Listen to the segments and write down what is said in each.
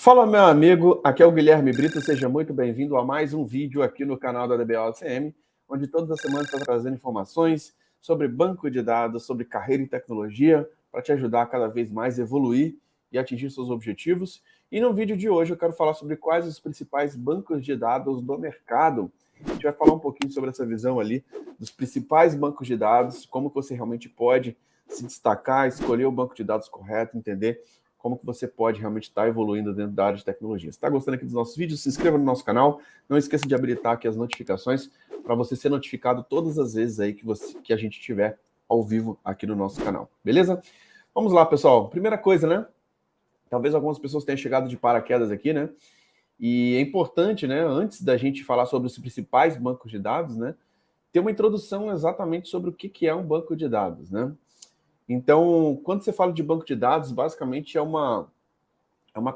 Fala, meu amigo, aqui é o Guilherme Brito, seja muito bem-vindo a mais um vídeo aqui no canal da DBOCM, onde todas as semanas está trazendo informações sobre banco de dados, sobre carreira em tecnologia, para te ajudar a cada vez mais evoluir e atingir seus objetivos. E no vídeo de hoje eu quero falar sobre quais os principais bancos de dados do mercado. A gente vai falar um pouquinho sobre essa visão ali dos principais bancos de dados, como que você realmente pode se destacar, escolher o banco de dados correto, entender como que você pode realmente estar evoluindo dentro da área de tecnologia. Se está gostando aqui dos nossos vídeos, se inscreva no nosso canal. Não esqueça de habilitar aqui as notificações para você ser notificado todas as vezes aí que a gente tiver ao vivo aqui no nosso canal. Beleza? Vamos lá, pessoal. Primeira coisa, né? Talvez algumas pessoas tenham chegado de paraquedas aqui, né? E é importante, né, antes da gente falar sobre os principais bancos de dados, né, ter uma introdução exatamente sobre o que é um banco de dados, né? Então, quando você fala de banco de dados, basicamente é uma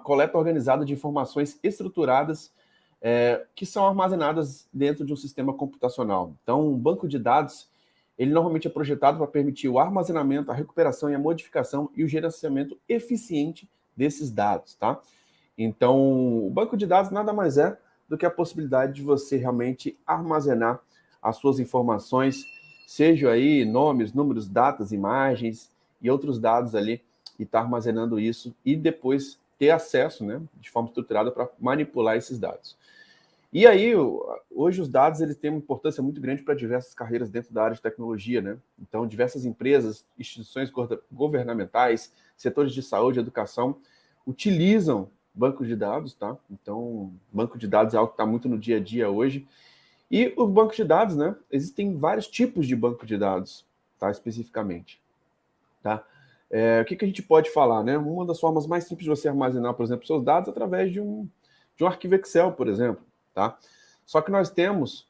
coleta organizada de informações estruturadas que são armazenadas dentro de um sistema computacional. Então, um banco de dados, ele normalmente é projetado para permitir o armazenamento, a recuperação e a modificação e o gerenciamento eficiente desses dados, tá? Então, o banco de dados nada mais é do que a possibilidade de você realmente armazenar as suas informações, seja aí nomes, números, datas, imagens e outros dados ali, e estar armazenando isso e depois ter acesso, né, de forma estruturada para manipular esses dados. E aí, hoje os dados eles têm uma importância muito grande para diversas carreiras dentro da área de tecnologia, né? Então, diversas empresas, instituições governamentais, setores de saúde e educação utilizam bancos de dados, tá? Então, banco de dados é algo que está muito no dia a dia hoje. E o banco de dados, né? Existem vários tipos de banco de dados, tá? Especificamente, tá? O que a gente pode falar, né? Uma das formas mais simples de você armazenar, por exemplo, seus dados é através de um arquivo Excel, por exemplo, tá? Só que nós temos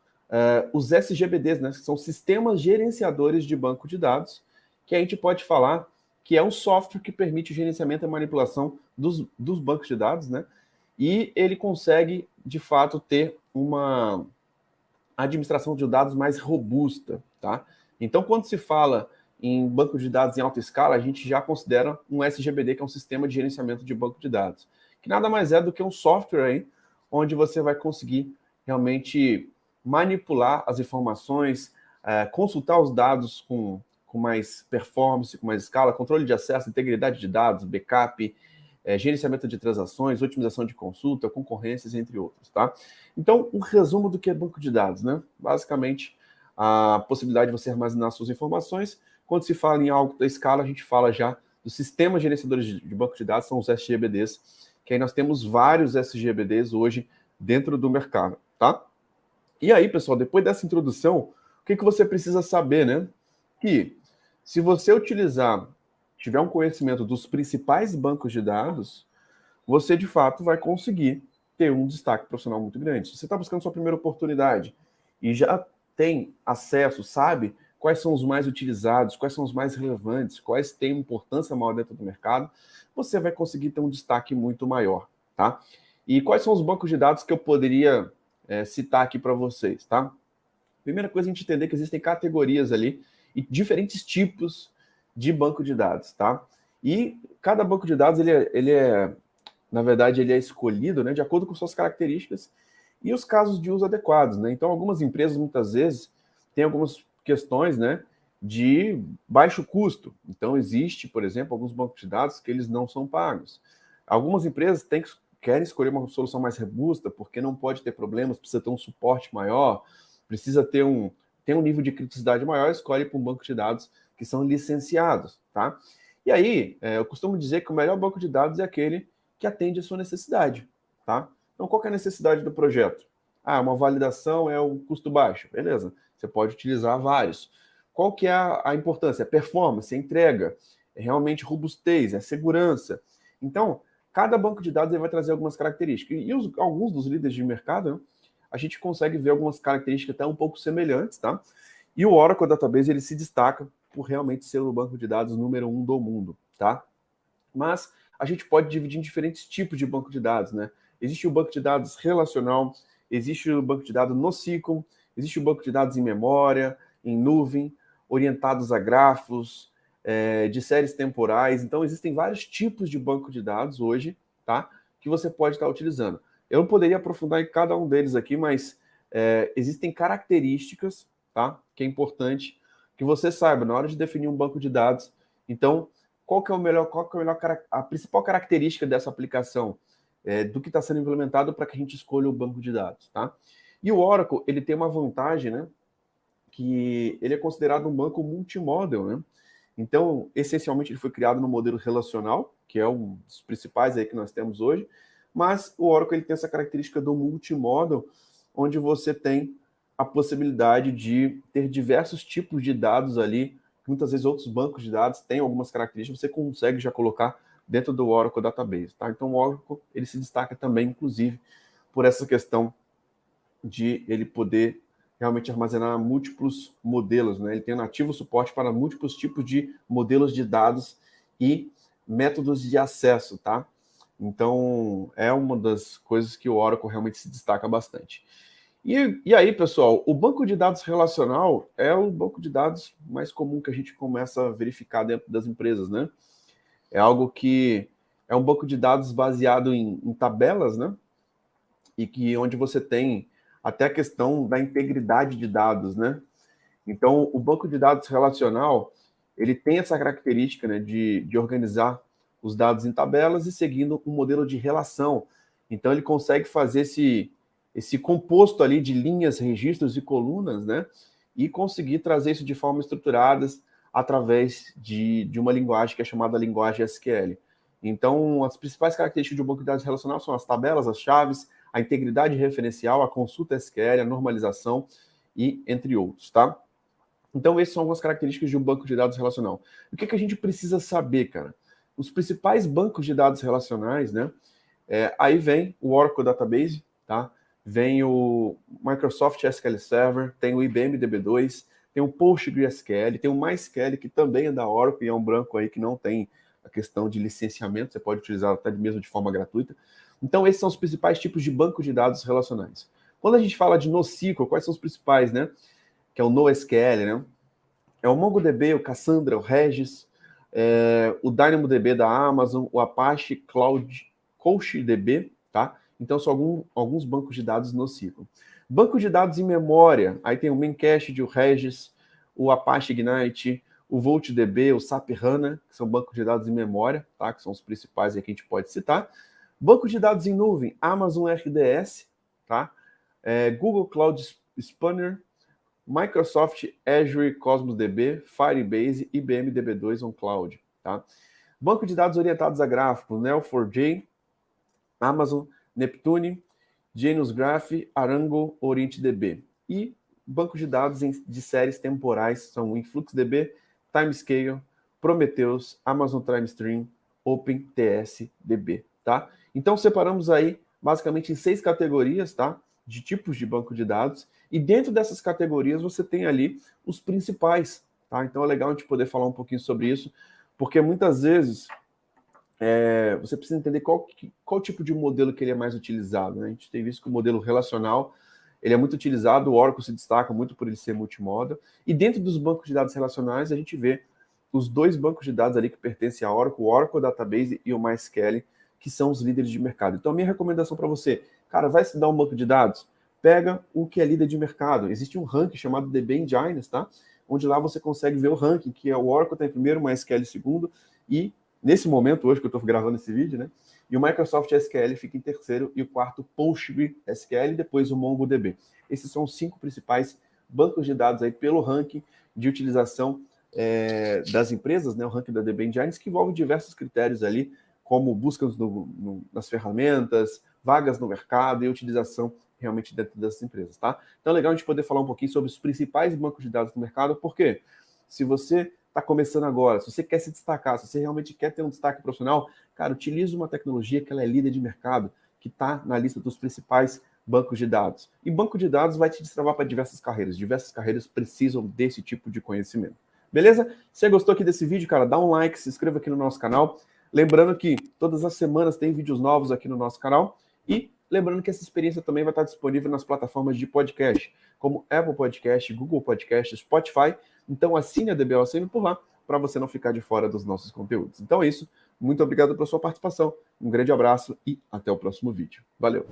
os SGBDs, né? Que são sistemas gerenciadores de banco de dados, que a gente pode falar que é um software que permite o gerenciamento e manipulação dos bancos de dados, né? E ele consegue, de fato, ter uma administração de dados mais robusta, tá? Então, quando se fala em banco de dados em alta escala, a gente já considera um SGBD, que é um sistema de gerenciamento de banco de dados, que nada mais é do que um software aí, onde você vai conseguir realmente manipular as informações, consultar os dados com mais performance, com mais escala, controle de acesso, integridade de dados, backup, gerenciamento de transações, otimização de consulta, concorrências, entre outros, tá? Então, um resumo do que é banco de dados, né? Basicamente, a possibilidade de você armazenar suas informações. Quando se fala em alta escala, a gente fala já dos sistemas gerenciadores de banco de dados, são os SGBDs, que aí nós temos vários SGBDs hoje dentro do mercado, tá? E aí, pessoal, depois dessa introdução, o que você precisa saber, né? Que se você tiver um conhecimento dos principais bancos de dados, você de fato vai conseguir ter um destaque profissional muito grande. Se você está buscando sua primeira oportunidade e já tem acesso, sabe quais são os mais utilizados, quais são os mais relevantes, quais têm importância maior dentro do mercado, você vai conseguir ter um destaque muito maior, tá? E quais são os bancos de dados que eu poderia citar aqui para vocês, tá? Primeira coisa, a gente entender que existem categorias ali e diferentes tipos de banco de dados, tá? E cada banco de dados, na verdade, ele é escolhido, né, de acordo com suas características e os casos de uso adequados, né? Então, algumas empresas, muitas vezes, têm algumas questões, né, de baixo custo. Então, existe, por exemplo, alguns bancos de dados que eles não são pagos. Algumas empresas querem escolher uma solução mais robusta, porque não pode ter problemas, precisa ter um suporte maior, precisa ter um nível de criticidade maior, escolhe para um banco de dados que são licenciados, tá? E aí, eu costumo dizer que o melhor banco de dados é aquele que atende a sua necessidade, tá? Então, qual que é a necessidade do projeto? Uma validação é um custo baixo. Beleza, você pode utilizar vários. Qual que é a importância? É performance, é entrega, é realmente robustez, é segurança. Então, cada banco de dados vai trazer algumas características. E alguns dos líderes de mercado, né, a gente consegue ver algumas características até um pouco semelhantes, tá? E o Oracle Database, ele se destaca por realmente ser o banco de dados número 1 do mundo, tá? Mas a gente pode dividir em diferentes tipos de banco de dados, né? Existe o banco de dados relacional, existe o banco de dados NoSQL, existe o banco de dados em memória, em nuvem, orientados a grafos, de séries temporais. Então, existem vários tipos de banco de dados hoje, tá? que você pode estar utilizando. Eu não poderia aprofundar em cada um deles aqui, mas existem características, tá? Que é importante que você saiba na hora de definir um banco de dados. Então, qual que é a principal característica dessa aplicação, do que está sendo implementado para que a gente escolha o banco de dados, tá? E o Oracle, ele tem uma vantagem, né? Que ele é considerado um banco multimodel, né? Então, essencialmente, ele foi criado no modelo relacional, que é um dos principais aí que nós temos hoje, mas o Oracle ele tem essa característica do multimodel, onde você tem a possibilidade de ter diversos tipos de dados ali, muitas vezes outros bancos de dados têm algumas características, você consegue já colocar dentro do Oracle Database, tá? Então, o Oracle, ele se destaca também, inclusive, por essa questão de ele poder realmente armazenar múltiplos modelos, né? Ele tem nativo suporte para múltiplos tipos de modelos de dados e métodos de acesso, tá? Então, é uma das coisas que o Oracle realmente se destaca bastante. E aí, pessoal, o banco de dados relacional é o banco de dados mais comum que a gente começa a verificar dentro das empresas, né? É algo que é um banco de dados baseado em tabelas, né? E que onde você tem até a questão da integridade de dados, né? Então, o banco de dados relacional, ele tem essa característica, né, de organizar os dados em tabelas e seguindo um modelo de relação. Então, ele consegue fazer esse composto ali de linhas, registros e colunas, né? E conseguir trazer isso de forma estruturada através de uma linguagem que é chamada linguagem SQL. Então, as principais características de um banco de dados relacional são as tabelas, as chaves, a integridade referencial, a consulta SQL, a normalização e entre outros, tá? Então, essas são algumas características de um banco de dados relacional. O que a gente precisa saber, cara? Os principais bancos de dados relacionais, né? Aí vem o Oracle Database, tá? Vem o Microsoft SQL Server, tem o IBM DB2, tem o PostgreSQL, tem o MySQL, que também é da Oracle e é um banco aí que não tem a questão de licenciamento, você pode utilizar até mesmo de forma gratuita. Então, esses são os principais tipos de banco de dados relacionais. Quando a gente fala de NoSQL, quais são os principais, né? Que é o NoSQL, né? É o MongoDB, o Cassandra, o Regis, o DynamoDB da Amazon, o Apache Cloud CouchDB, tá? Então, são alguns bancos de dados NoSQL. Banco de dados em memória, aí tem o Memcached, o Regis, o Apache Ignite, o VoltDB, o SAP HANA, que são bancos de dados em memória, tá? Que são os principais aí que a gente pode citar. Banco de dados em nuvem, Amazon RDS, tá? Google Cloud Spanner, Microsoft Azure Cosmos DB, Firebase, IBM DB2 on Cloud, tá? Banco de dados orientados a gráfico, Neo4j, Amazon Neptune, Janus Graph, Arango, OrientDB. E banco de dados de séries temporais são o InfluxDB, Timescale, Prometheus, Amazon TimeStream, OpenTSDB, tá? Então separamos aí basicamente em 6 categorias, tá? De tipos de banco de dados, e dentro dessas categorias você tem ali os principais, tá? Então é legal a gente poder falar um pouquinho sobre isso, porque muitas vezes você precisa entender qual tipo de modelo que ele é mais utilizado, né? A gente tem visto que o modelo relacional ele é muito utilizado, o Oracle se destaca muito por ele ser multimodal, e dentro dos bancos de dados relacionais a gente vê os 2 bancos de dados ali que pertencem à Oracle, o Oracle Database e o MySQL, que são os líderes de mercado. Então a minha recomendação para você, cara, vai estudar um banco de dados? Pega o que é líder de mercado. Existe um ranking chamado DB Engines, tá? Onde lá você consegue ver o ranking, que é o Oracle está em primeiro, o MySQL em segundo, e nesse momento, hoje que eu estou gravando esse vídeo, né? E o Microsoft SQL fica em terceiro, e o quarto, PostgreSQL, e depois o MongoDB. Esses são os 5 principais bancos de dados aí pelo ranking de utilização das empresas, né? O ranking da DB Engines, que envolve diversos critérios ali, como buscas nas ferramentas, vagas no mercado e utilização realmente dentro dessas empresas, tá? Então é legal a gente poder falar um pouquinho sobre os principais bancos de dados do mercado, porque se você está começando agora, se você quer se destacar, se você realmente quer ter um destaque profissional, cara, utilize uma tecnologia que ela é líder de mercado, que está na lista dos principais bancos de dados. E banco de dados vai te destravar para diversas carreiras precisam desse tipo de conhecimento. Beleza? Se você gostou aqui desse vídeo, cara, dá um like, se inscreva aqui no nosso canal. Lembrando que todas as semanas tem vídeos novos aqui no nosso canal. E lembrando que essa experiência também vai estar disponível nas plataformas de podcast, como Apple Podcast, Google Podcast, Spotify. Então assine a DBOCM por lá, para você não ficar de fora dos nossos conteúdos. Então é isso. Muito obrigado pela sua participação. Um grande abraço e até o próximo vídeo. Valeu!